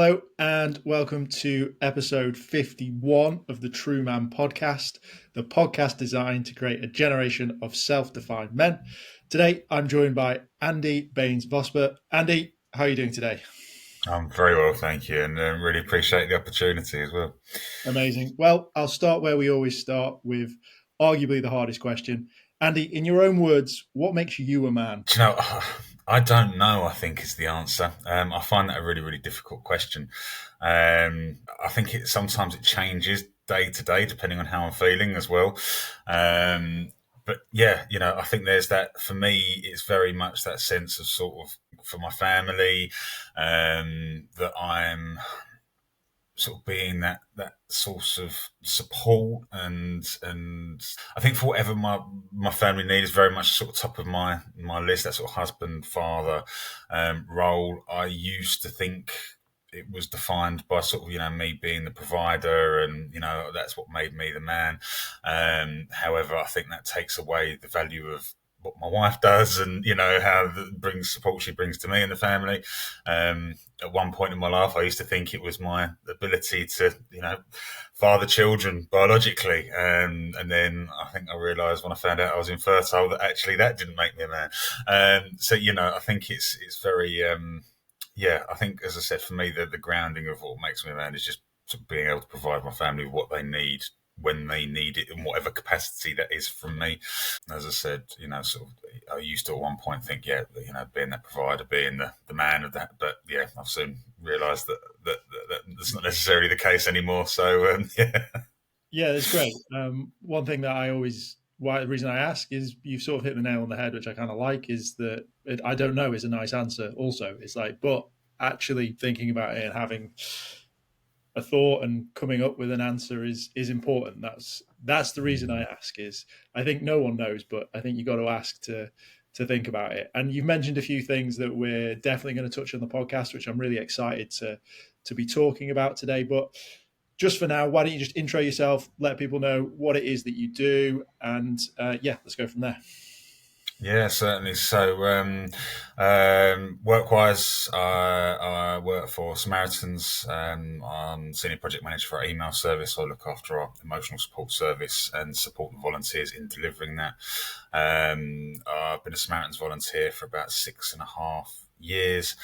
Hello and welcome to episode 51 of the TRUUMAN Podcast, the podcast designed to create a generation of self-defined men. Today, I'm joined by Andy Baines-Vosper. Andy, how are you doing today? I'm very well, thank you, and really appreciate the opportunity as well. Amazing. Well, I'll start where we always start with arguably the hardest question. Andy, in your own words, what makes you a man? Do you know, I don't know, I think is the answer. I find that a really, really difficult question. I think sometimes it changes day to day depending on how I'm feeling as well. But yeah, I think there's that, for me, it's very much that sense of sort of, for my family, that I'm sort of being that source of support, and I think for whatever my family need is very much sort of top of my list. That sort of husband, father role. I used to think it was defined by sort of me being the provider, and that's what made me the man. However, I think that takes away the value of what my wife does, and how brings support she brings to me and the family. At one point in my life, I used to think it was my ability to father children biologically, and then I think I realised when I found out I was infertile that actually that didn't make me a man. So I think it's very I think, as I said, for me the grounding of what makes me a man is just sort of being able to provide my family with what they need when they need it, in whatever capacity that is from me. As I said, sort of, I used to at one point think, being that provider, being the man of that, but I've soon realised that that's not necessarily the case anymore. So Yeah, that's great. One thing that the reason I ask is you've sort of hit the nail on the head, which I kind of like, is that I don't know is a nice answer. Also, it's like, but actually thinking about it and having a thought and coming up with an answer is important. That's the reason I ask. Is I think no one knows, but I think you got to ask to think about it. And you've mentioned a few things that we're definitely going to touch on the podcast, which I'm really excited to be talking about today. But just for now, why don't you just intro yourself, let people know what it is that you do, and let's go from there. Yeah, certainly. So, work-wise, I work for Samaritans. I'm senior project manager for our email service. So I look after our emotional support service and support the volunteers in delivering that. I've been a Samaritans volunteer for about 6.5 years.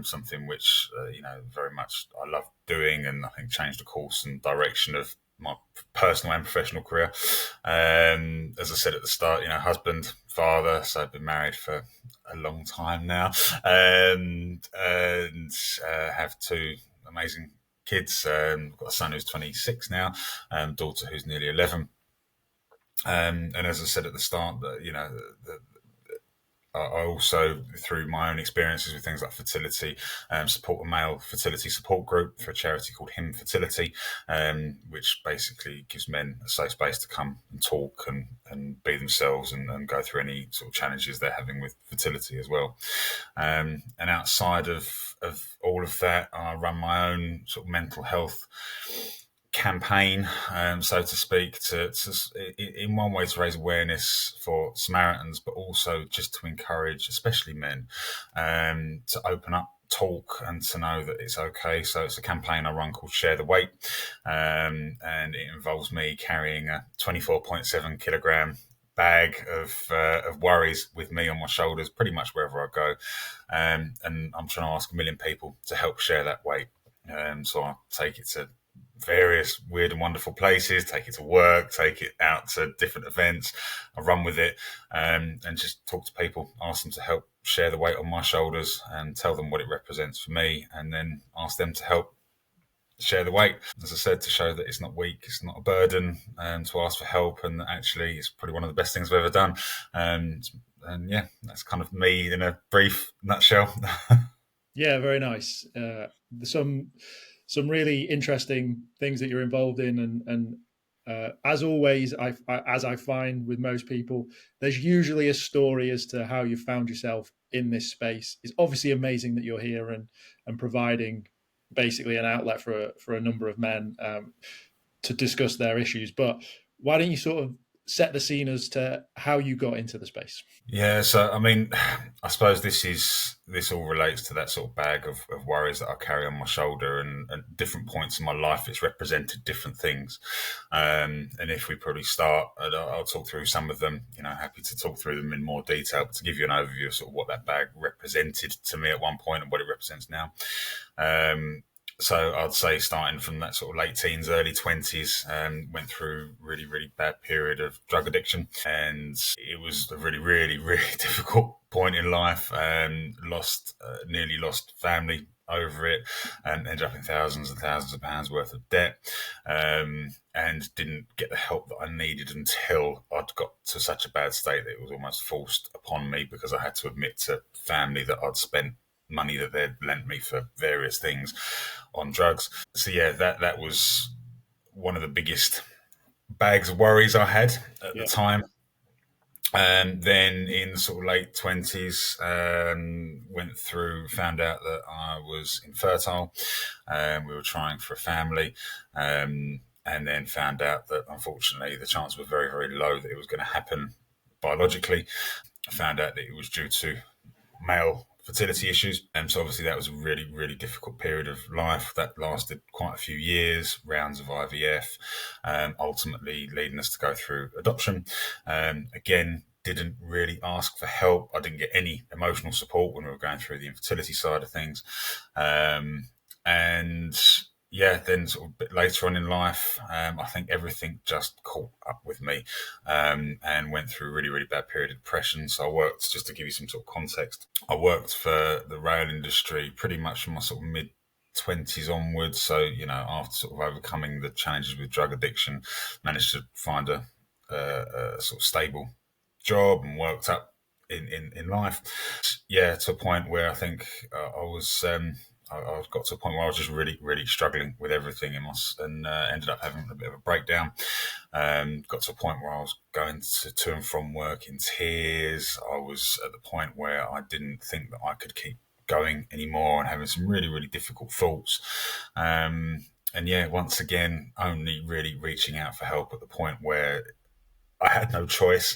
Something which very much I love doing, and I think changed the course and direction of my personal and professional career. As I said at the start, husband, father, so I've been married for a long time now, and have two amazing kids. I've got a son who's 26 now, daughter who's nearly 11. And as I said at the start, I also, through my own experiences with things like fertility, support a male fertility support group for a charity called Infertility, which basically gives men a safe space to come and talk and be themselves, and go through any sort of challenges they're having with fertility as well. And outside of all of that, I run my own sort of mental health campaign, so to speak, to in one way to raise awareness for Samaritans, but also just to encourage, especially men, to open up, talk, and to know that it's okay. So it's a campaign I run called Share the Weight, and it involves me carrying a 24.7 kilogram bag of worries with me on my shoulders pretty much wherever I go, and I'm trying to ask 1 million people to help share that weight. So I take it to various weird and wonderful places, take it to work, take it out to different events. I run with it, and just talk to people, ask them to help share the weight on my shoulders and tell them what it represents for me, and then ask them to help share the weight. As I said, to show that it's not weak, it's not a burden, to ask for help, and actually it's probably one of the best things I've ever done. And that's kind of me in a brief nutshell. Yeah, very nice. Some really interesting things that you're involved in, and as always, as I find with most people, there's usually a story as to how you found yourself in this space. It's obviously amazing that you're here and providing basically an outlet for a number of men to discuss their issues. But why don't you sort of set the scene as to how you got into the space. Yeah, so I mean, I suppose this all relates to that sort of bag of worries that I carry on my shoulder, and at different points in my life, it's represented different things. And if we probably start, I'll talk through some of them. Happy to talk through them in more detail, but to give you an overview of sort of what that bag represented to me at one point and what it represents now. So I'd say starting from that sort of late teens, early 20s, went through really, really bad period of drug addiction. And it was a really, really, really difficult point in life. Nearly lost family over it, and ended up in thousands and thousands of pounds worth of debt, and didn't get the help that I needed until I'd got to such a bad state that it was almost forced upon me, because I had to admit to family that I'd spent money that they'd lent me for various things on drugs. So yeah, that was one of the biggest bags of worries I had at the time. And then in sort of late 20s, found out that I was infertile. We were trying for a family, and then found out that unfortunately the chance was very, very low that it was going to happen biologically. I found out that it was due to male fertility issues. And so obviously that was a really, really difficult period of life that lasted quite a few years, rounds of IVF, ultimately leading us to go through adoption. Again, didn't really ask for help. I didn't get any emotional support when we were going through the infertility side of things. Then sort of a bit later on in life, I think everything just caught up with me, and went through a really, really bad period of depression. So I worked, just to give you some sort of context, I worked for the rail industry pretty much from my sort of mid-20s onwards. So, after sort of overcoming the challenges with drug addiction, managed to find a sort of stable job and worked up in life. Yeah, to a point where I think I got to a point where I was just really, really struggling with everything and ended up having a bit of a breakdown. Got to a point where I was going to and from work in tears. I was at the point where I didn't think that I could keep going anymore, and having some really, really difficult thoughts. Once again, only really reaching out for help at the point where I had no choice.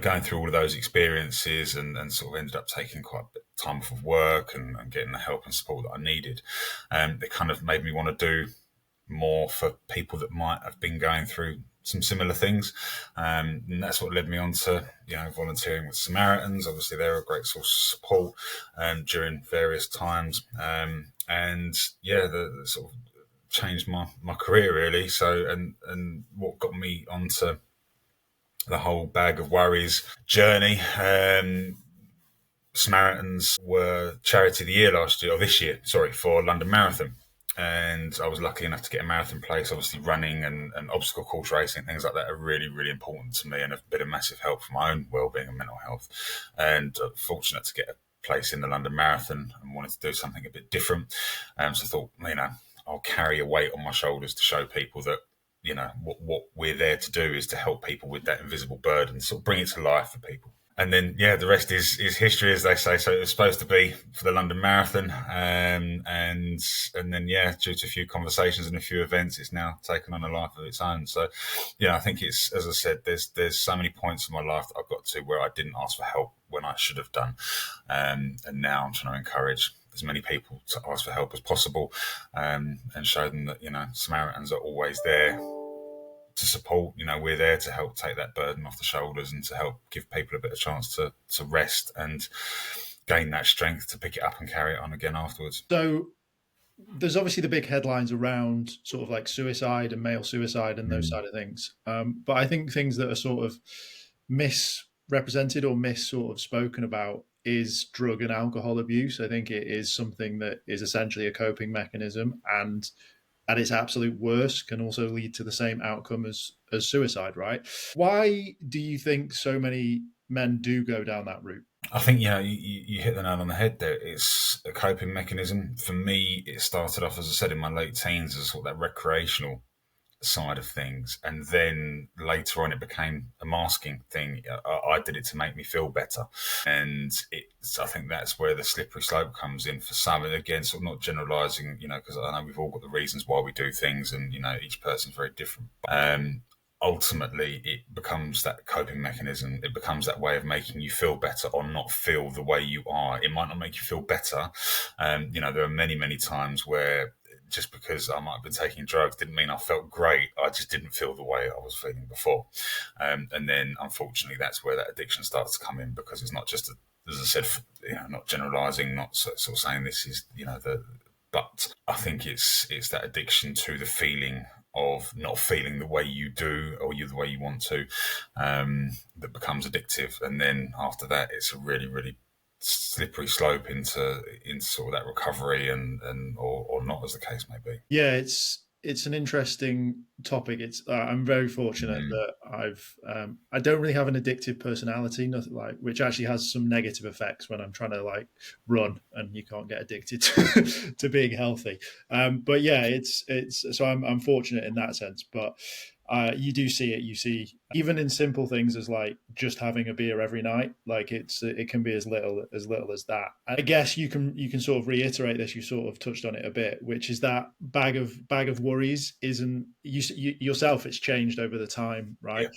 Going through all of those experiences and sort of ended up taking quite a bit of time off of work and getting the help and support that I needed. It kind of made me want to do more for people that might have been going through some similar things. And that's what led me on to, volunteering with Samaritans. Obviously, they're a great source of support during various times. The sort of changed my career really. So, and what got me onto the whole bag of worries journey. Samaritans were Charity of the Year for London Marathon. And I was lucky enough to get a marathon place. Obviously running and obstacle course racing, things like that are really, really important to me and have been a massive help for my own well-being and mental health. And fortunate to get a place in the London Marathon and wanted to do something a bit different. So I thought, I'll carry a weight on my shoulders to show people that, what we're there to do is to help people with that invisible burden, sort of bring it to life for people. And then, the rest is history, as they say. So it was supposed to be for the London Marathon. And then, due to a few conversations and a few events, it's now taken on a life of its own. So, I think it's, as I said, there's so many points in my life that I've got to where I didn't ask for help when I should have done. And now I'm trying to encourage as many people to ask for help as possible, and show them that, Samaritans are always there to support. We're there to help take that burden off the shoulders and to help give people a bit of chance to rest and gain that strength to pick it up and carry it on again afterwards. So there's obviously the big headlines around sort of like suicide and male suicide and those side of things. But I think things that are sort of misrepresented or sort of spoken about is drug and alcohol abuse. I think it is something that is essentially a coping mechanism, and at its absolute worst can also lead to the same outcome as suicide, right? Why do you think so many men do go down that route? I think, you hit the nail on the head there. It's a coping mechanism. For me, it started off, as I said, in my late teens as sort of that recreational side of things. And then later on, it became a masking thing. I did it to make me feel better. And I think that's where the slippery slope comes in for some. And again, sort of not generalising, because I know we've all got the reasons why we do things and, each person's very different. ultimately it becomes that coping mechanism. It becomes that way of making you feel better or not feel the way you are. It might not make you feel better. There are many, many times where just because I might have been taking drugs didn't mean I felt great. I just didn't feel the way I was feeling before. And then unfortunately, that's where that addiction starts to come in, because it's not just, as I said, not generalizing, not sort of saying this is, but I think it's that addiction to the feeling of not feeling the way you do or the way you want to, that becomes addictive. And then after that, it's a really, really slippery slope into sort of that recovery or not, as the case may be. Yeah, it's an interesting topic. It's I'm very fortunate that I don't really have an addictive personality, nothing like, which actually has some negative effects when I'm trying to like run and you can't get addicted to being healthy. But yeah, it's so I'm fortunate in that sense. But you do see it. You see even in simple things as like just having a beer every night. Like it can be as little as that. I guess you can sort of reiterate this. You sort of touched on it a bit, which is that bag of worries isn't yourself. It's changed over the time, right?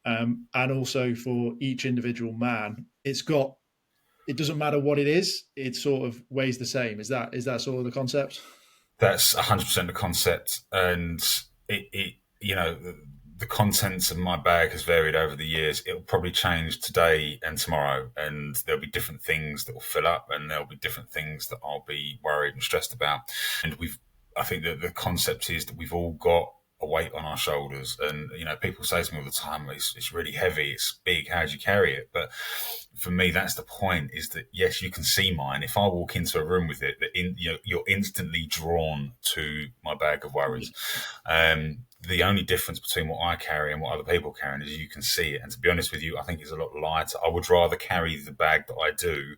Yeah. And also for each individual man, it doesn't matter what it is. It sort of weighs the same. Is that sort of the concept? That's 100% the concept, and the contents of my bag has varied over the years. It'll probably change today and tomorrow, and there'll be different things that will fill up, and there'll be different things that I'll be worried and stressed about. And I think that the concept is that we've all got a weight on our shoulders, and people say to me all the time, it's really heavy, it's big, how do you carry it? But for me, that's the point, is that yes, you can see mine. If I walk into a room with it, you're instantly drawn to my bag of worries. The only difference between what I carry and what other people carry is you can see it. And to be honest with you, I think it's a lot lighter. I would rather carry the bag that I do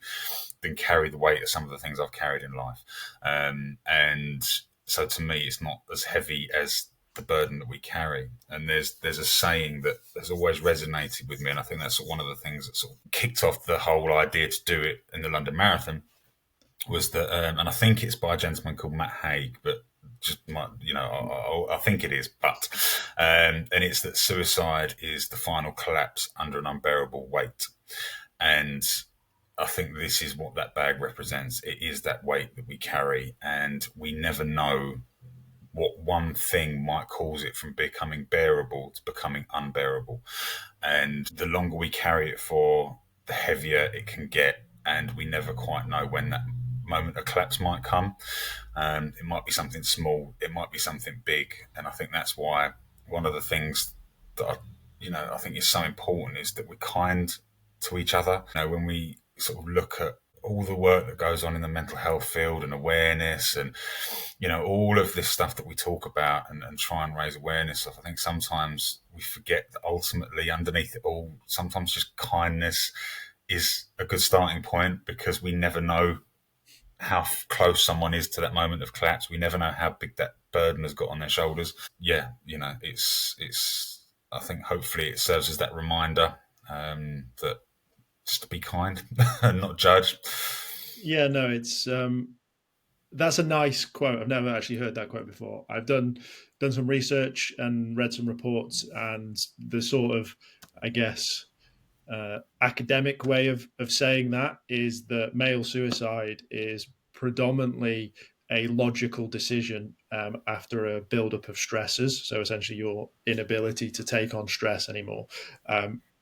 than carry the weight of some of the things I've carried in life. And so to me, it's not as heavy as the burden that we carry. And there's a saying that has always resonated with me, and I think that's one of the things that sort of kicked off the whole idea to do it in the London Marathon, was that, and I think it's by a gentleman called Matt Haig, but I think it is, but and it's that suicide is the final collapse under an unbearable weight. And I think this is what that bag represents. It is that weight that we carry, and we never know what one thing might cause it from becoming bearable to becoming unbearable. And the longer we carry it for, the heavier it can get, and we never quite know when that moment of collapse might come. It might be something small, it might be something big, and I think that's why one of the things that I think is so important is that we're kind to each other. When we sort of look at all the work that goes on in the mental health field and awareness and, all of this stuff that we talk about and try and raise awareness of, I think sometimes we forget that ultimately underneath it all, sometimes just kindness is a good starting point, because we never know how close someone is to that moment of collapse. We never know how big that burden has got on their shoulders. Yeah, it's I think hopefully it serves as that reminder that just to be kind and not judge. Yeah, no, it's that's a nice quote. I've never actually heard that quote before. I've done some research and read some reports, and the sort of, I guess, academic way of saying that is that male suicide is predominantly a logical decision after a buildup of stressors. So essentially, your inability to take on stress anymore.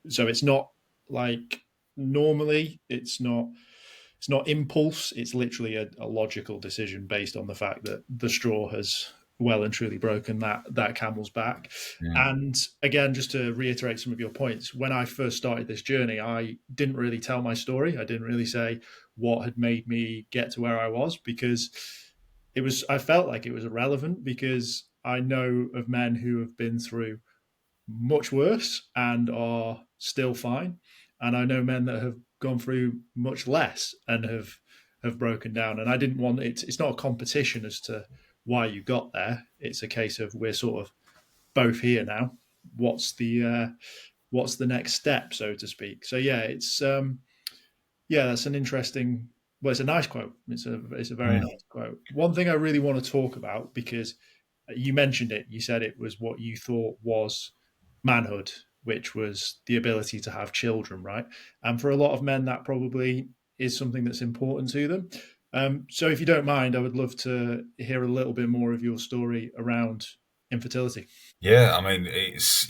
So it's not like normally it's not impulse. It's literally a logical decision based on the fact that the straw has well and truly broken that camel's back. And again, just to reiterate some of your points, when I first started this journey, I didn't really tell my story. I didn't really say what had made me get to where I was, because I felt like it was irrelevant, because I know of men who have been through much worse and are still fine. And I know men that have gone through much less and have broken down. And I didn't want it. It's not a competition as to why you got there. It's a case of we're sort of both here now. What's the next step, so to speak? So yeah, it's that's an interesting. Well, it's a nice quote. It's a very nice quote. One thing I really want to talk about, because you mentioned it. You said it was what you thought was manhood, which was the ability to have children, right? And for a lot of men, that probably is something that's important to them. So, if you don't mind, I would love to hear a little bit more of your story around infertility. Yeah, I mean,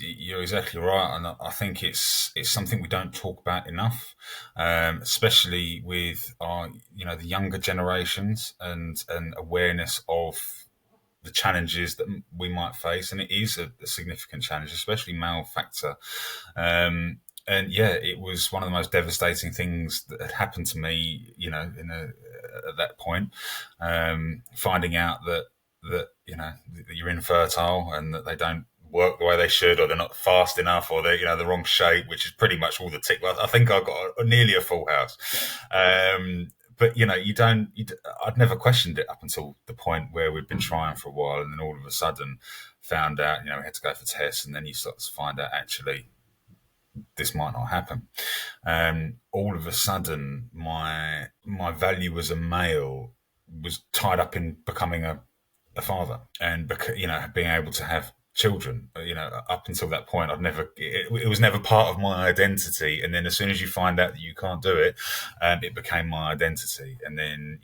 you're exactly right, and I think it's something we don't talk about enough, especially with our the younger generations and awareness of the challenges that we might face, and it is a significant challenge, especially male factor. And yeah, it was one of the most devastating things that had happened to me, at that point, finding out that that you're infertile and that they don't work the way they should, or they're not fast enough, or they're the wrong shape, which is pretty much all the tick. Well, I think I got nearly a full house. But I'd never questioned it up until the point where we'd been trying for a while, and then all of a sudden found out, we had to go for tests, and then you start to find out actually this might not happen. All of a sudden, my value as a male was tied up in becoming a father, and being able to have children. Up until that point, it was never part of my identity. And then as soon as you find out that you can't do it, it became my identity. And then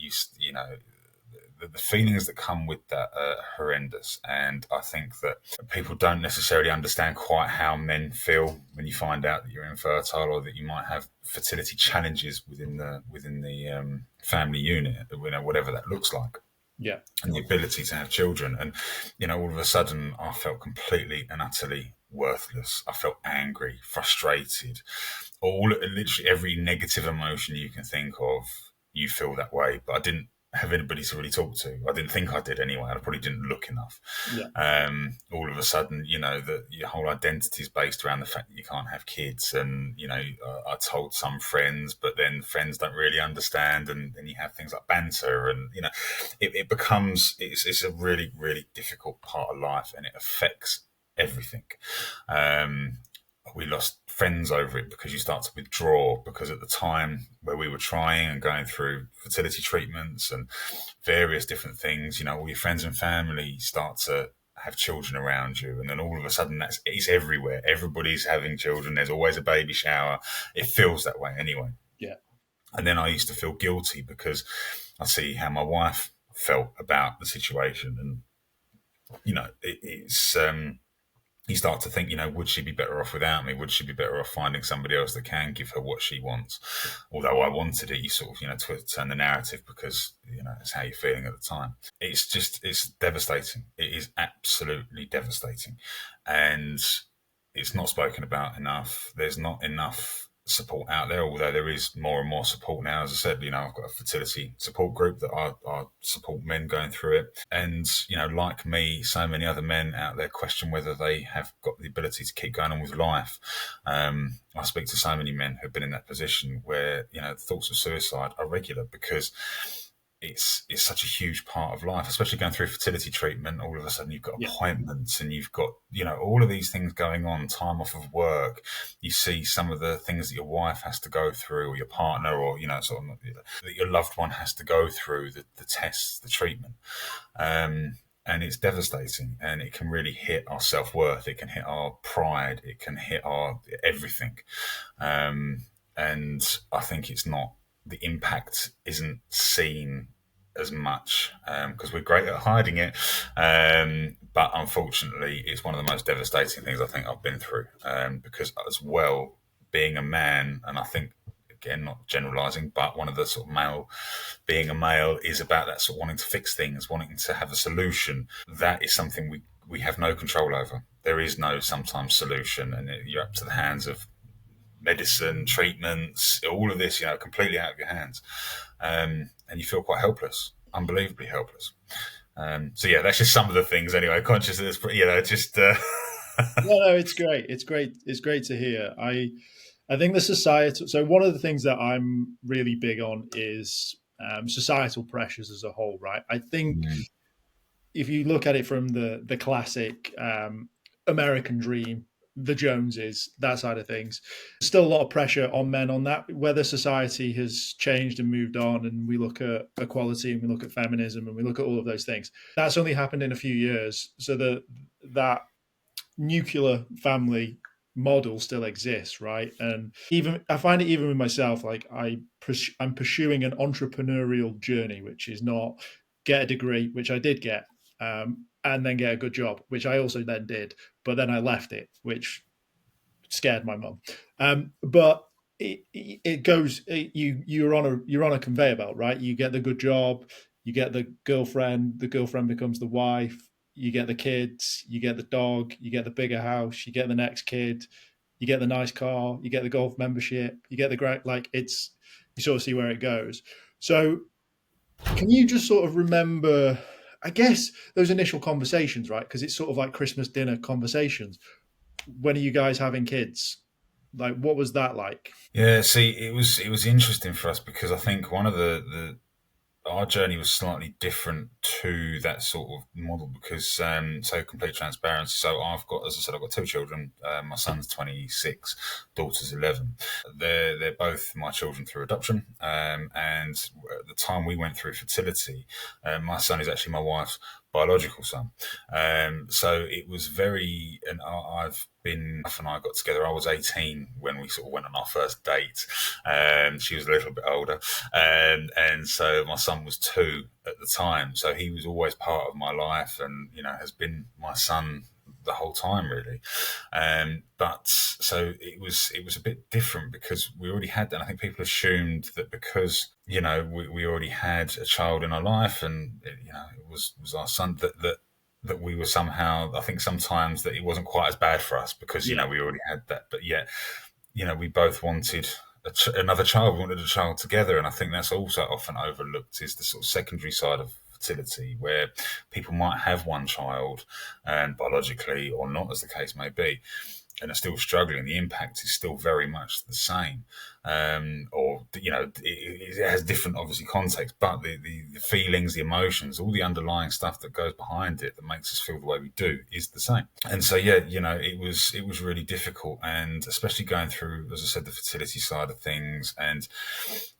the feelings that come with that are horrendous. And I think that people don't necessarily understand quite how men feel when you find out that you're infertile, or that you might have fertility challenges within the family unit, whatever that looks like. Yeah. And the ability to have children. And, all of a sudden I felt completely and utterly worthless. I felt angry, frustrated, literally every negative emotion you can think of, you feel that way. But I didn't have anybody to really talk to. I didn't think I did anyway. I probably didn't look enough. Yeah. All of a sudden, that your whole identity is based around the fact that you can't have kids. And, I told some friends, but then friends don't really understand. And then you have things like banter, and, it becomes, it's a really, really difficult part of life, and it affects everything. We lost friends over it because you start to withdraw, because at the time where we were trying and going through fertility treatments and various different things, all your friends and family start to have children around you, and then all of a sudden it's everywhere. Everybody's having children. There's always a baby shower. It feels that way anyway. Yeah. And then I used to feel guilty because I see how my wife felt about the situation, and it's you start to think, would she be better off without me? Would she be better off finding somebody else that can give her what she wants? Although I wanted it, you sort of, turn the narrative because, it's how you're feeling at the time. It's devastating. It is absolutely devastating. And it's not spoken about enough. There's not enough support out there, although there is more and more support now. As I said, I've got a fertility support group that I support men going through it. And, like me, so many other men out there question whether they have got the ability to keep going on with life. I speak to so many men who've been in that position where, thoughts of suicide are regular, because it's such a huge part of life, especially going through fertility treatment. All of a sudden you've got appointments, and you've got, all of these things going on, time off of work. You see some of the things that your wife has to go through, or your partner, or, that your loved one has to go through, the tests, the treatment. And it's devastating, and it can really hit our self-worth. It can hit our pride. It can hit our everything. And I think the impact isn't seen as much, because we're great at hiding it. But unfortunately, it's one of the most devastating things I think I've been through, because as well, being a man, and I think, again, not generalizing, but one of the sort of being a male is about that sort of wanting to fix things, wanting to have a solution. That is something we have no control over. There is no sometimes solution, and you're up to the hands of medicine, treatments, all of this, completely out of your hands. And you feel quite helpless, unbelievably helpless. So yeah, that's just some of the things anyway. Conscious of this, just. No, it's great. It's great. It's great to hear. I think the societal. So one of the things that I'm really big on is societal pressures as a whole, right? I think if you look at it from the classic American dream, the Joneses, that side of things, still a lot of pressure on men on that. Whether society has changed and moved on, and we look at equality, and we look at feminism, and we look at all of those things, that's only happened in a few years. So that nuclear family model still exists, right? And even I find it even with myself, like I'm pursuing an entrepreneurial journey, which is not get a degree, which I did get, and then get a good job, which I also then did, but then I left it, which scared my mum. But it goes. You're on a conveyor belt, right? You get the good job, you get the girlfriend. The girlfriend becomes the wife. You get the kids. You get the dog. You get the bigger house. You get the next kid. You get the nice car. You get the golf membership. You get the great. Like it's you sort of see where it goes. So can you just sort of remember? I guess those initial conversations, right? Because it's sort of like Christmas dinner conversations. When are you guys having kids? Like, what was that like? Yeah, see, it was interesting for us because I think one of the our journey was slightly different to that sort of model because so complete transparency. So I've got, as I said, I've got two children. My son's 26, daughter's 11. They're both my children through adoption. And at the time we went through fertility, my son is actually my wife's biological son. So it was very, and I've been, Jeff and I got together. I was 18 when we sort of went on our first date. She was a little bit older. And so my son was 2 at the time. So he was always part of my life and, has been my son the whole time really. But so it was a bit different because we already had that. And I think people assumed that because, we already had a child in our life and, it was our son that we were somehow, I think sometimes that it wasn't quite as bad for us because, we already had that. But yet, we both wanted another child. We wanted a child together. And I think that's also often overlooked is the sort of secondary side of fertility where people might have one child biologically or not, as the case may be, and are still struggling. The impact is still very much the same. It has different, obviously, context, but the feelings, the emotions, all the underlying stuff that goes behind it that makes us feel the way we do is the same. And so, it was really difficult, and especially going through, as I said, the fertility side of things. And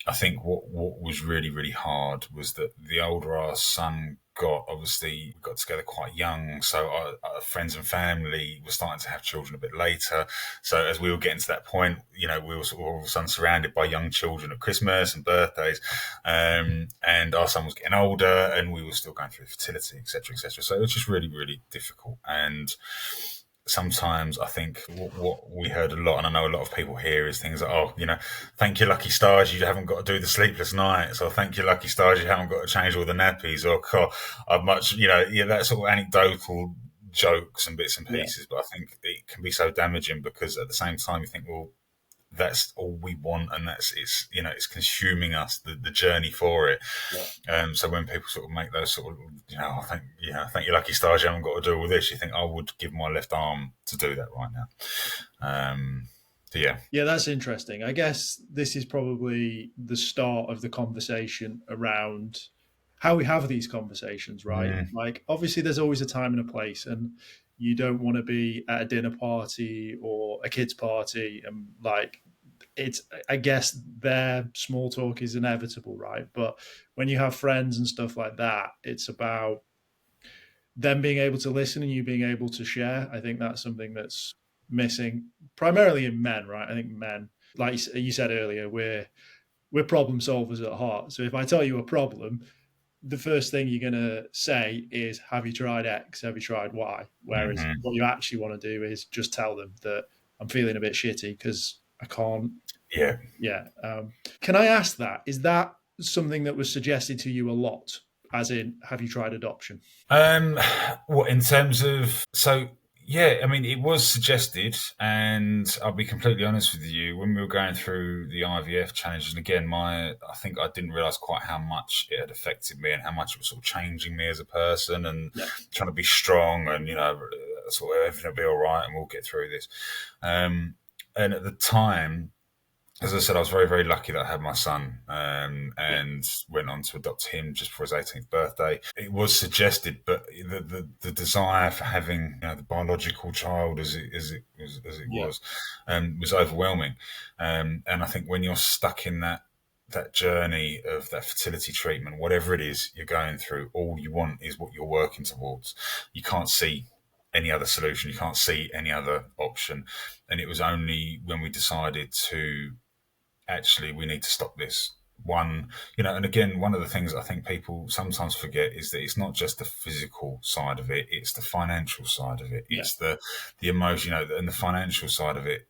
I think what was really, really hard was that the older our son obviously we got together quite young, so our friends and family were starting to have children a bit later. So as we were getting to that point, we were sort of all of a sudden surrounded by young children at Christmas and birthdays, and our son was getting older, and we were still going through fertility, etc., etc. So it was just really, really difficult. And sometimes I think what we heard a lot, and I know a lot of people hear, is things like, thank your lucky stars you haven't got to do the sleepless nights, or thank your lucky stars you haven't got to change all the nappies, or I've much, that sort of anecdotal jokes and bits and pieces. But I think it can be so damaging because at the same time you think, well, that's all we want, and it's consuming us, the journey for it. So when people sort of make those sort of, thank your lucky stars you haven't got to do all this, you think I would give my left arm to do that right now. Yeah, that's interesting. I guess this is probably the start of the conversation around how we have these conversations, right? Like, obviously, there's always a time and a place, and you don't want to be at a dinner party or a kid's party and I guess their small talk is inevitable, right? But when you have friends and stuff like that, it's about them being able to listen and you being able to share. I think that's something that's missing primarily in men, right? I think men, like you said earlier, we're problem solvers at heart. So if I tell you a problem, the first thing you're going to say is, have you tried X? Have you tried Y? Whereas what you actually want to do is just tell them that I'm feeling a bit shitty because I can't. Yeah. Can I ask that? Is that something that was suggested to you a lot? As in, have you tried adoption? What in terms of yeah, I mean, it was suggested, and I'll be completely honest with you. When we were going through the IVF challenges, and again, I think I didn't realise quite how much it had affected me and how much it was sort of changing me as a person and trying to be strong and, sort of everything will be all right and we'll get through this. And at the time, as I said, I was very, very lucky that I had my son and went on to adopt him just for his 18th birthday. It was suggested, but the desire for having the biological child as it was overwhelming. And I think when you're stuck in that journey of that fertility treatment, whatever it is you're going through, all you want is what you're working towards. You can't see any other solution. You can't see any other option. And it was only when we decided to actually, we need to stop this. One, and again, one of the things I think people sometimes forget is that it's not just the physical side of it; it's the financial side of it. Yeah. It's the emotion, and the financial side of it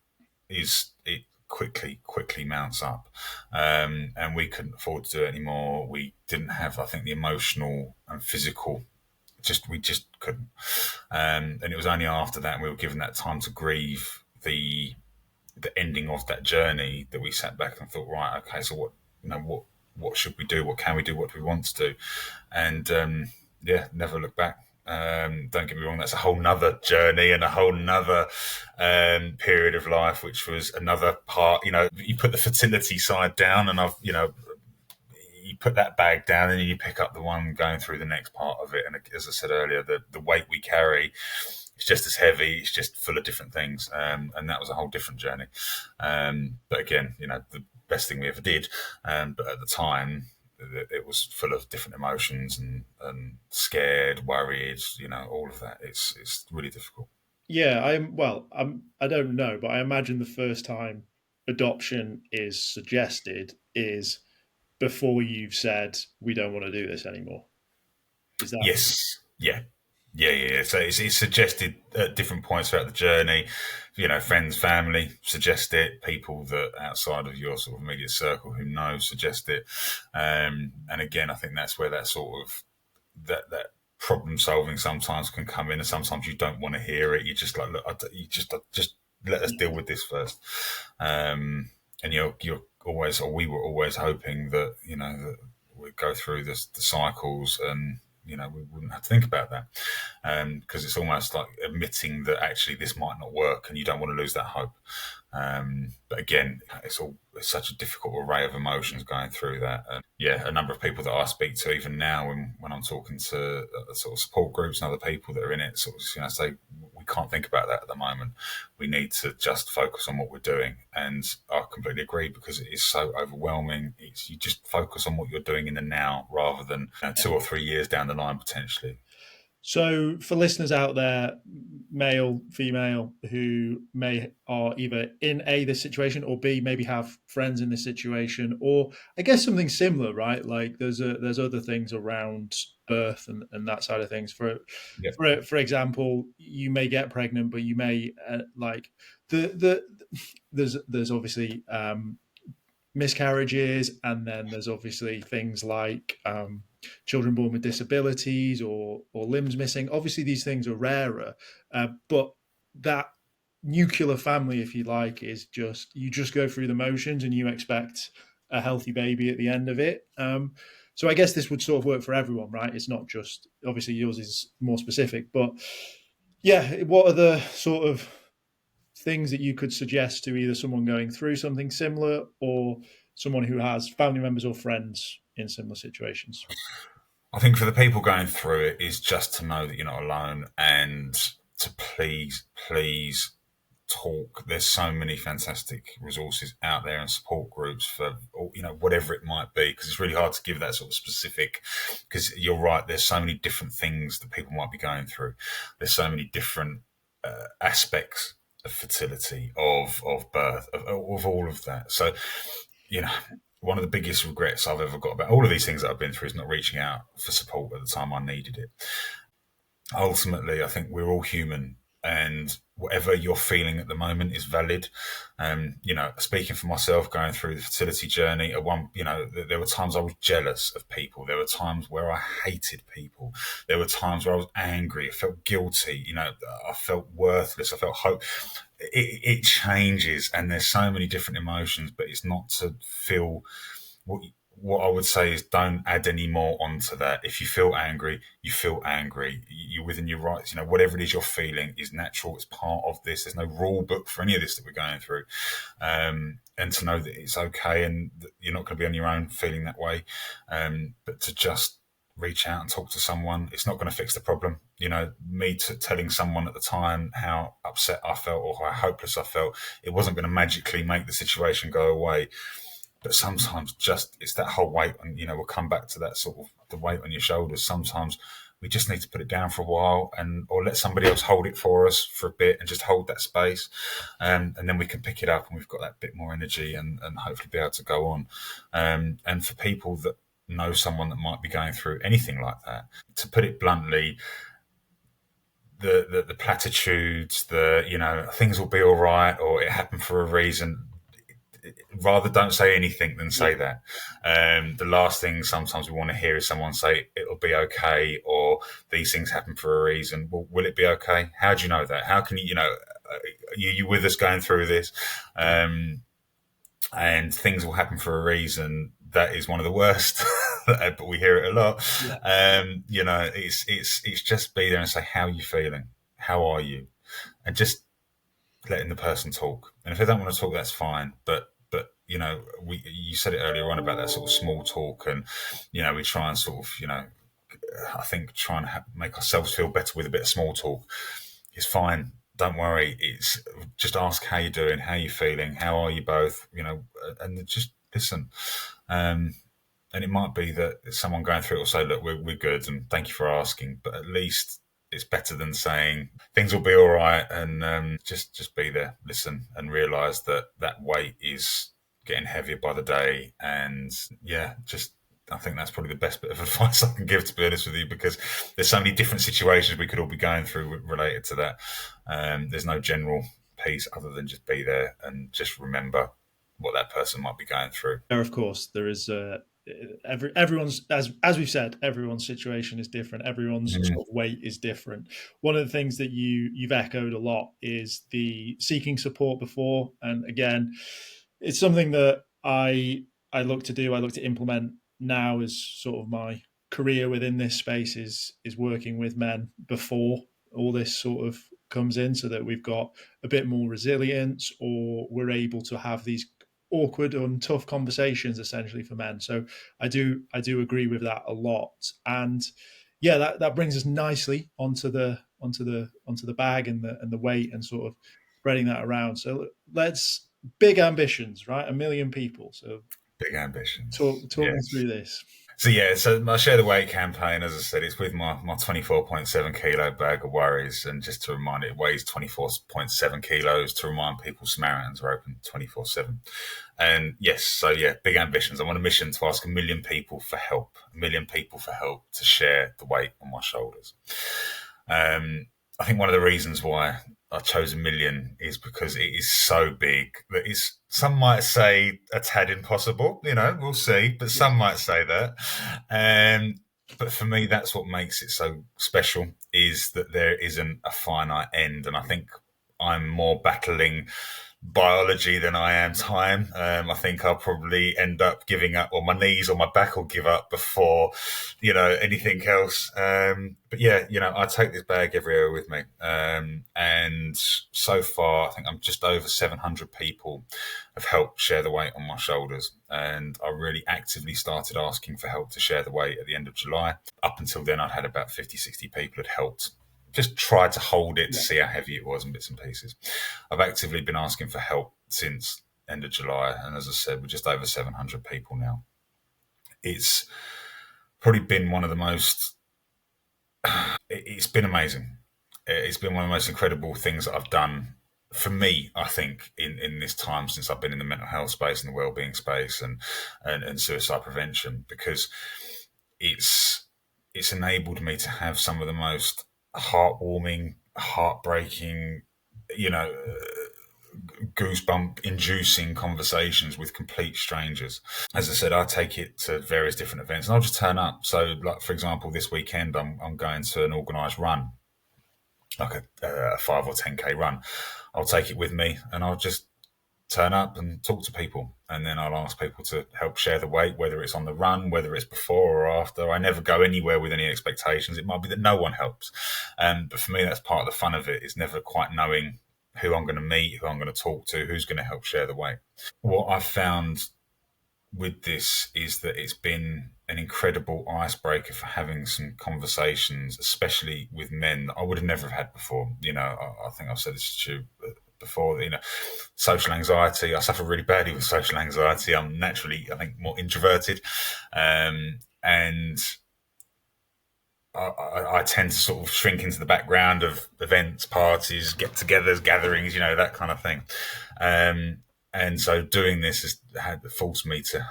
quickly mounts up, and we couldn't afford to do it anymore. We didn't have, I think, the emotional and physical. We just couldn't, and it was only after that we were given that time to grieve the ending of that journey that we sat back and thought, right, okay, so what should we do? What can we do? What do we want to do? And never look back. Don't get me wrong, that's a whole nother journey and a whole nother period of life, which was another part. You put the fertility side down, and you put that bag down, and you pick up the one going through the next part of it. And as I said earlier, the weight we carry, it's just as heavy. It's just full of different things, and that was a whole different journey. But again, the best thing we ever did. But at the time, it was full of different emotions and scared, worried. All of that. It's really difficult. Yeah, I don't know, but I imagine the first time adoption is suggested is before you've said we don't want to do this anymore. Is that? Yes. Yeah. So it's suggested at different points throughout the journey. Friends, family suggest it. People that outside of your sort of immediate circle who know suggest it. And again, I think that's where that sort of that problem solving sometimes can come in, and sometimes you don't want to hear it. You just like, look, you just let us deal with this first. And you're always, or we were always hoping that that we'd go through the cycles and. We wouldn't have to think about that, because it's almost like admitting that actually this might not work, and you don't want to lose that hope. But again, it's such a difficult array of emotions going through that. And a number of people that I speak to, even now when I'm talking to sort of support groups and other people that are in it, sort of say we can't think about that at the moment. We need to just focus on what we're doing, and I completely agree, because it is so overwhelming. You just focus on what you're doing in the now rather than 2 or 3 years down the line potentially. So, for listeners out there, male, female, who are either in this situation, or B, maybe have friends in this situation, or I guess something similar, right? Like there's other things around birth and that side of things. For example, you may get pregnant, but you may there's obviously miscarriages, and then there's obviously things like children born with disabilities or limbs missing. Obviously, these things are rarer, but that nuclear family, if you like, is you just go through the motions and you expect a healthy baby at the end of it. So I guess this would sort of work for everyone, right? It's not just, obviously yours is more specific, but yeah, what are the sort of things that you could suggest to either someone going through something similar or someone who has family members or friends in similar situations? I think for the people going through it is just to know that you're not alone, and to please talk. There's so many fantastic resources out there and support groups for whatever it might be, because it's really hard to give that sort of specific, because you're right, there's so many different things that people might be going through. There's so many different aspects of fertility, of birth, of all of that. So one of the biggest regrets I've ever got about all of these things that I've been through is not reaching out for support at the time I needed it. Ultimately, I think we're all human, and whatever you're feeling at the moment is valid. Speaking for myself, going through the fertility journey, there were times I was jealous of people. There were times where I hated people. There were times where I was angry. I felt guilty. I felt worthless. I felt hope. It changes, and there's so many different emotions, but it's not to feel what I would say is don't add any more onto that. If you feel angry, you feel angry. You're within your rights. Whatever it is you're feeling is natural. It's part of this. There's no rule book for any of this that we're going through. And to know that it's okay, and that you're not going to be on your own feeling that way. But to just reach out and talk to someone, it's not going to fix the problem. Me telling someone at the time how upset I felt or how hopeless I felt, it wasn't going to magically make the situation go away. But sometimes it's that whole weight, and we'll come back to that sort of the weight on your shoulders. Sometimes we just need to put it down for a while, or let somebody else hold it for us for a bit and just hold that space. And then we can pick it up and we've got that bit more energy and hopefully be able to go on. And for people that know someone that might be going through anything like that, to put it bluntly, the platitudes, things will be all right, or it happened for a reason. Rather don't say anything than say that. The last thing sometimes we want to hear is someone say it'll be okay, or these things happen for a reason. Well, will it be okay? How do you know that? How can you with us going through this? And things will happen for a reason. That is one of the worst, but we hear it a lot. Yeah. It's just be there and say, how are you feeling? How are you? And just letting the person talk. And if they don't want to talk, that's fine. But you said it earlier on about that sort of small talk, and we try and sort of I think trying to make ourselves feel better with a bit of small talk is fine. Don't worry. It's just ask how you're doing, how you're feeling, how are you both, and just listen. And it might be that someone going through it will say, look, we're good and thank you for asking, but at least it's better than saying things will be all right, and just be there, listen, and realise that weight is getting heavier by the day. And I think that's probably the best bit of advice I can give, to be honest with you, because there's so many different situations we could all be going through related to that. There's no general piece other than just be there and just remember what that person might be going through. Of course, there is everyone's, as we've said, everyone's situation is different. Everyone's sort of weight is different. One of the things that you've echoed a lot is the seeking support before, and again, it's something that I look to do. I look to implement now as sort of my career within this space is working with men before all this sort of comes in, so that we've got a bit more resilience, or we're able to have these awkward and tough conversations essentially for men. So I do agree with that a lot. And yeah, that brings us nicely onto the bag and the weight, and sort of spreading that around. So let's, big ambitions, right? 1 million people. So big ambitions. Talk me through this. So my Share the Weight campaign, as I said, it's with my 24.7 kilo bag of worries. And just to remind it weighs 24.7 kilos, to remind people Samaritans are open 24/7. And big ambitions. I'm on a mission to ask 1 million people for help, 1 million people for help to share the weight on my shoulders. I think one of the reasons why I chose 1 million is because it is so big that some might say a tad impossible, we'll see, but some might say that. But for me, that's what makes it so special, is that there isn't a finite end. And I think I'm more battling biology than I am time. I think I'll probably end up giving up, or my knees or my back will give up before, anything else. I take this bag everywhere with me. And so far, I think I'm just over 700 people have helped share the weight on my shoulders. And I really actively started asking for help to share the weight at the end of July. Up until then, I'd had about 50, 60 people had helped. Just tried to hold it to see how heavy it was in bits and pieces. I've actively been asking for help since end of July. And as I said, we're just over 700 people now. It's probably been one of the most, it's been amazing. It's been one of the most incredible things that I've done for me, I think, in this time since I've been in the mental health space and the wellbeing space and suicide prevention, because it's enabled me to have some of the most heartwarming, heartbreaking, goosebump-inducing conversations with complete strangers. As I said, I take it to various different events, and I'll just turn up. So, like for example, this weekend, I'm going to an organised run, like a 5 or 10k run. I'll take it with me, and I'll just turn up and talk to people, and then I'll ask people to help share the weight, whether it's on the run, whether it's before or after. I never go anywhere with any expectations. It might be that no one helps, but for me, that's part of the fun of it, is never quite knowing who I'm going to meet, who I'm going to talk to, who's going to help share the weight. What I've found with this is that it's been an incredible icebreaker for having some conversations, especially with men, that I would have never had before. I think I've said this to you before, social anxiety. I suffer really badly with social anxiety. I'm naturally, I think, more introverted. And I tend to sort of shrink into the background of events, parties, get-togethers, gatherings, that kind of thing. And so doing this has forced me to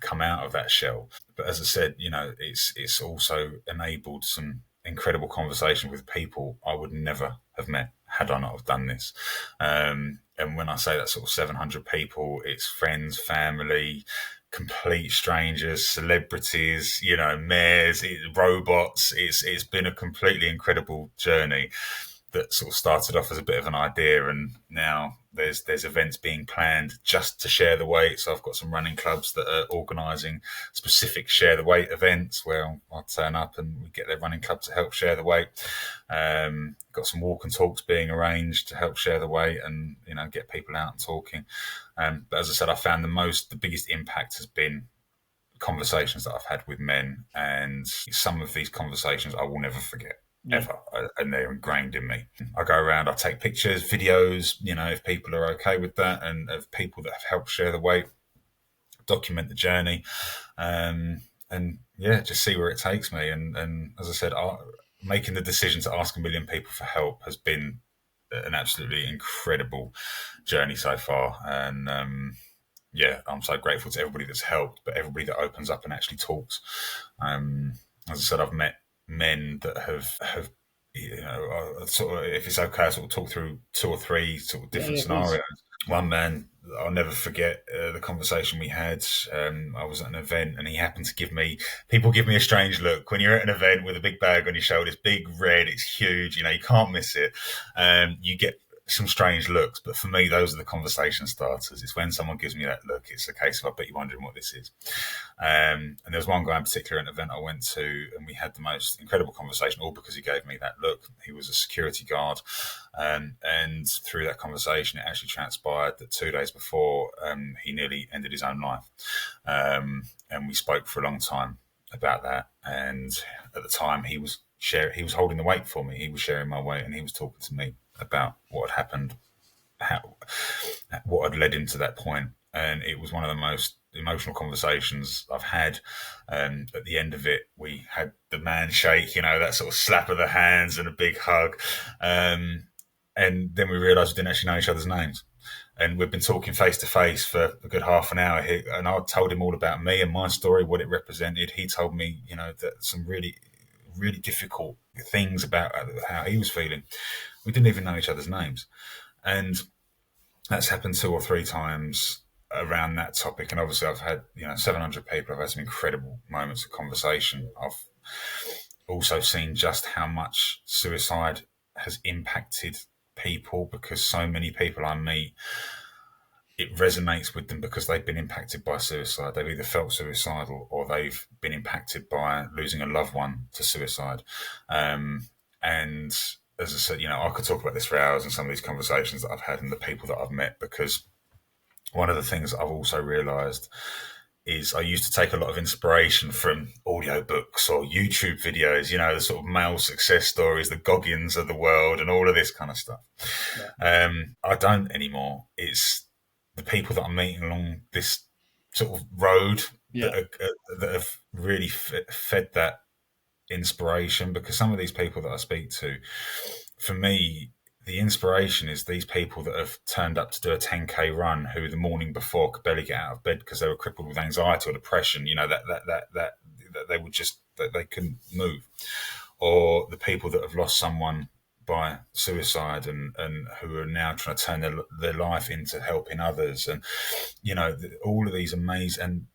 come out of that shell. But as I said, it's also enabled some incredible conversation with people I would never have met had I not have done this. And when I say that sort of 700 people, it's friends, family, complete strangers, celebrities, mayors, robots. It's been a completely incredible journey that sort of started off as a bit of an idea, and now there's events being planned just to share the weight. So I've got some running clubs that are organising specific share the weight events where I'll turn up and we get their running club to help share the weight. Got some walk and talks being arranged to help share the weight and get people out and talking. But as I said, I found the biggest impact has been conversations that I've had with men, and some of these conversations I will never forget. Ever, and they're ingrained in me. I go around, I take pictures, videos, if people are okay with that, and of people that have helped share the weight, document the journey, and just see where it takes me. And as I said, making the decision to ask 1 million people for help has been an absolutely incredible journey so far. And I'm so grateful to everybody that's helped, but everybody that opens up and actually talks. As I said, I've met men that have sort of, if it's okay, I sort of talk through 2 or 3 sort of different scenarios. Please. One man, I'll never forget the conversation we had. I was at an event and he happened to people give me a strange look when you're at an event with a big bag on your shoulders, big red, it's huge, you can't miss it. You get some strange looks, but for me, those are the conversation starters. It's when someone gives me that look, it's a case of, I bet you're wondering what this is. And there was one guy in particular at an event I went to, and we had the most incredible conversation, all because he gave me that look. He was a security guard. And through that conversation, it actually transpired that 2 days before, he nearly ended his own life. And we spoke for a long time about that. And at the time, he was holding the weight for me. He was sharing my weight, and he was talking to me about what had happened, what had led him to that point. And it was one of the most emotional conversations I've had. At the end of it, we had the man shake, that sort of slap of the hands and a big hug. And then we realised we didn't actually know each other's names. And we've been talking face to face for a good half an hour here. And I told him all about me and my story, what it represented. He told me, that some really, really difficult things about how he was feeling. We didn't even know each other's names. And that's happened 2 or 3 times around that topic. And obviously I've had, 700 people. I've had some incredible moments of conversation. I've also seen just how much suicide has impacted people, because so many people I meet, it resonates with them because they've been impacted by suicide. They've either felt suicidal or they've been impacted by losing a loved one to suicide. And as I said, I could talk about this for hours and some of these conversations that I've had and the people that I've met, because one of the things I've also realised is I used to take a lot of inspiration from audiobooks or YouTube videos, the sort of male success stories, the Goggins of the world and all of this kind of stuff. Yeah. I don't anymore. It's the people that I'm meeting along this sort of road that have really fed that inspiration, because some of these people that I speak to, for me, the inspiration is these people that have turned up to do a 10K run who the morning before could barely get out of bed because they were crippled with anxiety or depression, that they would just, that they couldn't move. Or the people that have lost someone by suicide and who are now trying to turn their life into helping others. And, all of these amazing, and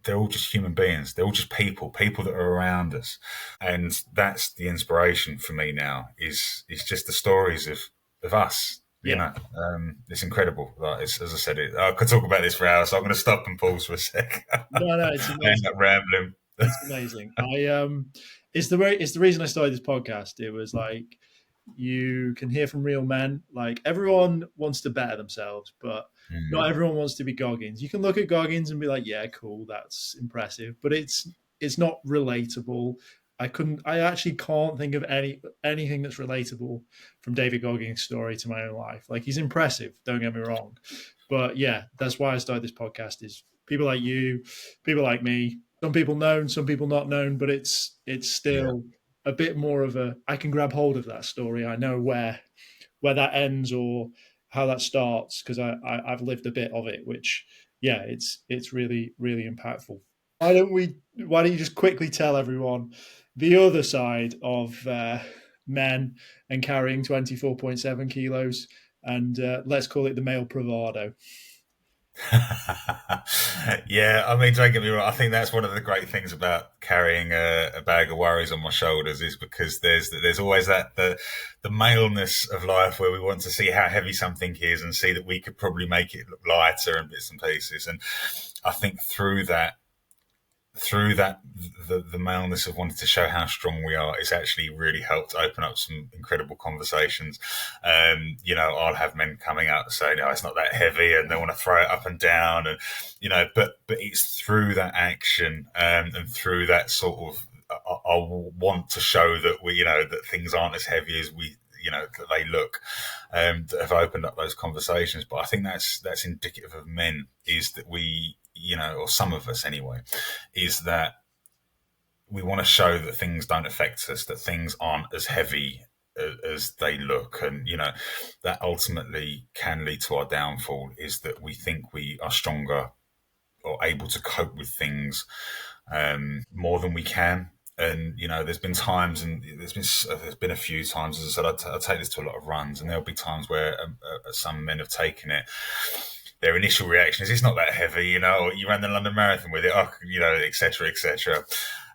they're all just human beings. They're all just people that are around us. And that's the inspiration for me now is just the stories of us. It's incredible. As I said, I could talk about this for hours, so I'm going to stop and pause for a sec. No, it's amazing. I end up rambling. It's amazing. It's the reason I started this podcast. It was like, you can hear from real men. Like, everyone wants to better themselves, but not everyone wants to be Goggins. You can look at Goggins and be like, yeah, cool, that's impressive, but it's not relatable. I actually can't think of anything that's relatable from David Goggins' story to my own life. Like, he's impressive, don't get me wrong, but yeah, that's why I started this podcast. Is people like you, people like me, some people known, some people not known, but it's still a bit more of a, I can grab hold of that story. I know where that ends or how that starts because I've lived a bit of it, which yeah, it's really really impactful. Why don't you just quickly tell everyone the other side of men and carrying 24.7 kilos, and let's call it the male bravado. Yeah, I mean, don't get me wrong. I think that's one of the great things about carrying a bag of worries on my shoulders is because there's always the maleness of life where we want to see how heavy something is and see that we could probably make it look lighter and bits and pieces. And I think through that the maleness of wanting to show how strong we are, it's actually really helped open up some incredible conversations. I'll have men coming out saying, "No, it's not that heavy," and they want to throw it up and down, and but it's through that action and through that sort of I want to show that that things aren't as heavy as we that they look, that have opened up those conversations. But I think that's indicative of men, is that we, or some of us anyway, is that we want to show that things don't affect us, that things aren't as heavy as they look. And, that ultimately can lead to our downfall, is that we think we are stronger or able to cope with things more than we can. And there's been times, and there's been a few times, as I said, I take this to a lot of runs, and there'll be times where some men have taken it. Their initial reaction is, "It's not that heavy, or you ran the London Marathon with it, et cetera, et cetera,"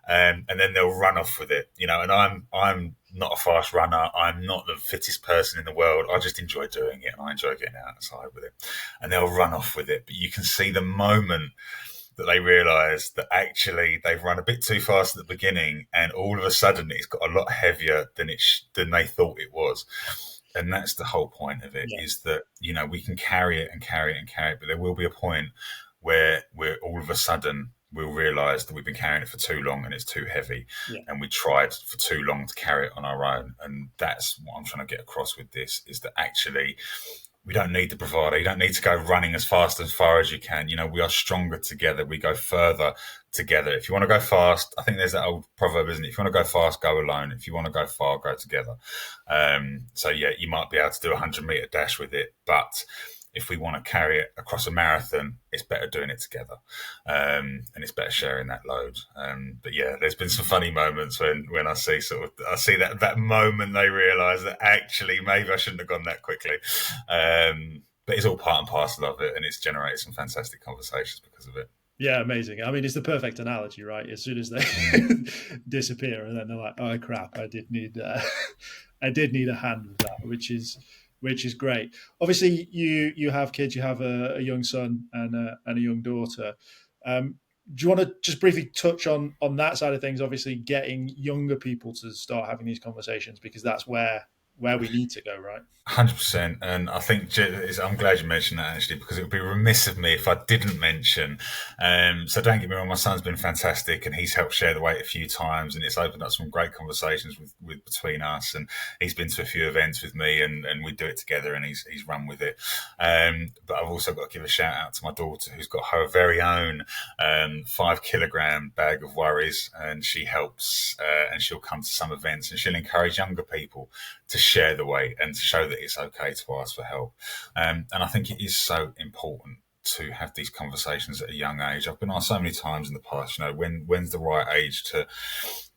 and then they'll run off with it, And I'm not a fast runner. I'm not the fittest person in the world. I just enjoy doing it, and I enjoy getting outside with it. And they'll run off with it, but you can see the moment that they realise that actually they've run a bit too fast at the beginning, and all of a sudden it's got a lot heavier than they thought it was. And that's the whole point of it, is that, we can carry it and carry it and carry it, but there will be a point where we're all of a sudden we'll realise that we've been carrying it for too long and it's too heavy, and we tried for too long to carry it on our own. And that's what I'm trying to get across with this, is that actually we don't need the bravado. You don't need to go running as fast as far as you can. We are stronger together. We go further together. If you want to go fast, I think there's that old proverb, isn't it? If you want to go fast, go alone. If you want to go far, go together. So yeah, you might be able to do a 100-meter dash with it, but if we want to carry it across a marathon, it's better doing it together, and it's better sharing that load. But yeah, there's been some funny moments when I see that moment they realise that actually maybe I shouldn't have gone that quickly. But it's all part and parcel of it, and it's generated some fantastic conversations because of it. Yeah, amazing. I mean, it's the perfect analogy, right? As soon as they disappear, and then they're like, "Oh crap! I did need a hand with that," which is great. Obviously, you have kids. You have a young son and a young daughter. Do you want to just briefly touch on that side of things? Obviously, getting younger people to start having these conversations, because that's where we need to go, right? 100%. And I think I'm glad you mentioned that, actually, because it would be remiss of me if I didn't mention. So don't get me wrong, my son's been fantastic, and he's helped share the weight a few times, and it's opened up some great conversations with between us. And he's been to a few events with me, and we do it together, and he's run with it. But I've also got to give a shout out to my daughter, who's got her very own 5-kilogram bag of worries, and she helps, and she'll come to some events, and she'll encourage younger people to share the weight and to show that it's okay to ask for help. And I think it is so important to have these conversations at a young age. I've been asked so many times in the past, when's the right age to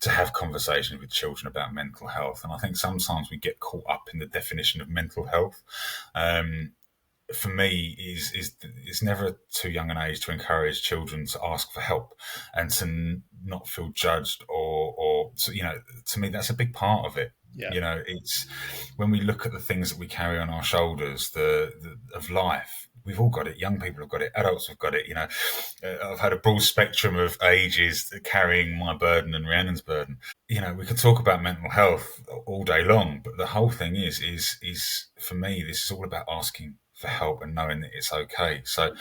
have conversations with children about mental health? And I think sometimes we get caught up in the definition of mental health. For me, it's never too young an age to encourage children to ask for help and to not feel judged or to me, that's a big part of it. Yeah. It's when we look at the things that we carry on our shoulders, of life. We've all got it. Young people have got it. Adults have got it. I've had a broad spectrum of ages carrying my burden and Rhiannon's burden. We could talk about mental health all day long, but the whole thing is for me, this is all about asking for help and knowing that it's okay. So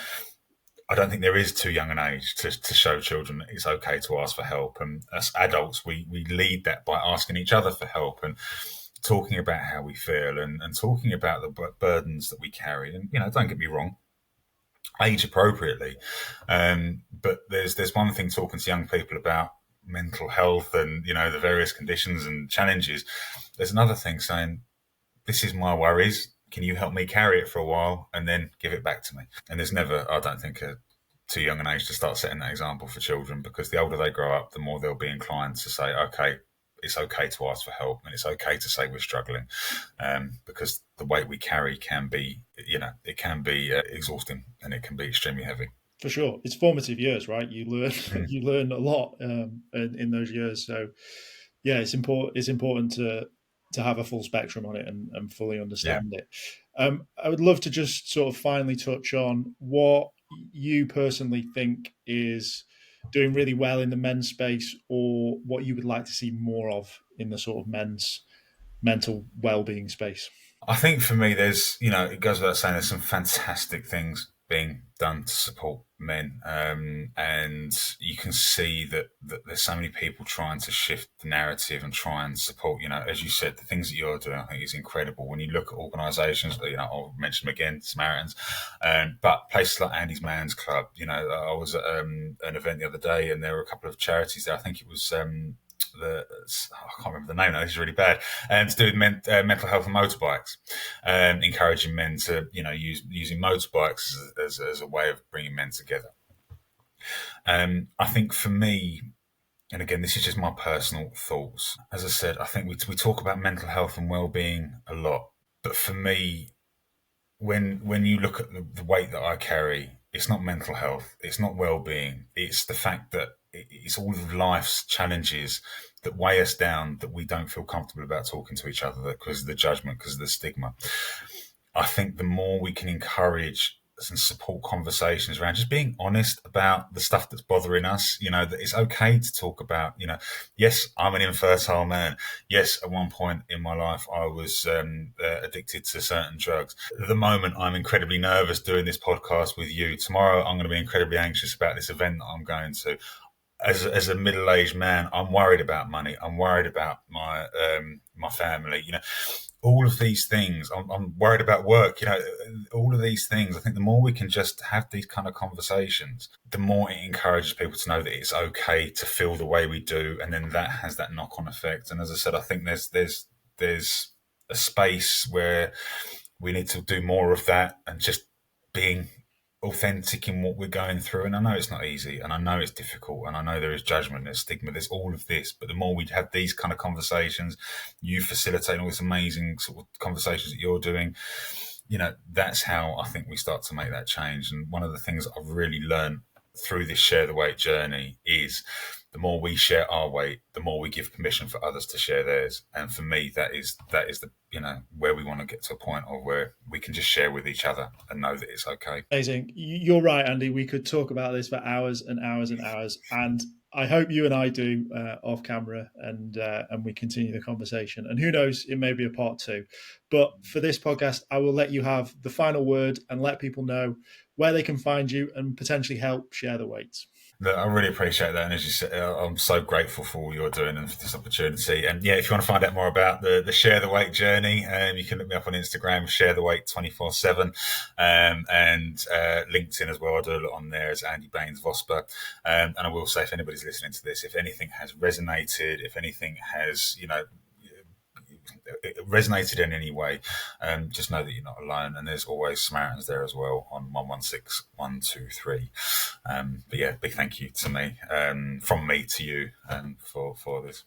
I don't think there is too young an age to show children that it's okay to ask for help. And as adults, we lead that by asking each other for help and talking about how we feel and talking about the burdens that we carry. And, don't get me wrong, age appropriately. But there's one thing talking to young people about mental health and, the various conditions and challenges, there's another thing saying, this is my worries. Can you help me carry it for a while and then give it back to me? And there's never, I don't think, too young an age to start setting that example for children, because the older they grow up, the more they'll be inclined to say, okay, it's okay to ask for help and it's okay to say we're struggling, because the weight we carry can be, it can be exhausting and it can be extremely heavy. For sure, it's formative years, right? You learn you learn a lot in those years. So yeah, it's important to have a full spectrum on it and fully understand it. I would love to just sort of finally touch on what you personally think is doing really well in the men's space, or what you would like to see more of in the sort of men's mental well-being space. I think for me, it goes without saying, there's some fantastic things being done to support men. And you can see that there's so many people trying to shift the narrative and try and support, as you said, the things that you're doing, I think is incredible. When you look at organisations, I'll mention them again, Samaritans, but places like Andy's Man's Club, I was at an event the other day and there were a couple of charities there. I think it was, I can't remember the name now, this is really bad, to do with mental health and motorbikes, encouraging men to, using motorbikes as a way of bringing men together. I think for me, and again, this is just my personal thoughts, as I said, I think we talk about mental health and well-being a lot, but for me, when you look at the weight that I carry, it's not mental health, it's not well-being, it's the fact that it's all of life's challenges that weigh us down, that we don't feel comfortable about talking to each other because of the judgment, because of the stigma. I think the more we can encourage and support conversations around just being honest about the stuff that's bothering us, that it's okay to talk about, yes, I'm an infertile man. Yes, at one point in my life, I was addicted to certain drugs. At the moment, I'm incredibly nervous doing this podcast with you. Tomorrow, I'm going to be incredibly anxious about this event that I'm going to. As a middle-aged man, I'm worried about money. I'm worried about my family. All of these things. I'm worried about work. All of these things. I think the more we can just have these kind of conversations, the more it encourages people to know that it's okay to feel the way we do, and then that has that knock-on effect. And as I said, I think there's a space where we need to do more of that and just being authentic in what we're going through. And I know it's not easy, and I know it's difficult, and I know there is judgment, there's stigma, there's all of this, but the more we have these kind of conversations, you facilitate all this amazing sort of conversations that you're doing, that's how I think we start to make that change. And one of the things I've really learned through this Share the Weight journey is the more we share our weight, the more we give permission for others to share theirs. And for me, that is the, where we want to get to a point of where we can just share with each other and know that it's okay. Amazing. You're right, Andy. We could talk about this for hours and hours and hours. And I hope you and I do off camera, and we continue the conversation. And who knows, it may be a part 2. But for this podcast, I will let you have the final word and let people know where they can find you and potentially help share the weights. Look, I really appreciate that. And as you said, I'm so grateful for all you're doing and for this opportunity. And yeah, if you want to find out more about the Share the Weight journey, you can look me up on Instagram, Share the Weight 24/7, and LinkedIn as well. I do a lot on there as Andy Baines-Vosper. And I will say, if anybody's listening to this, if anything has resonated, if anything has, resonated in any way, just know that you're not alone, and there's always Samaritans there as well on 116 123. But yeah, big thank you to me, from me to you, for this.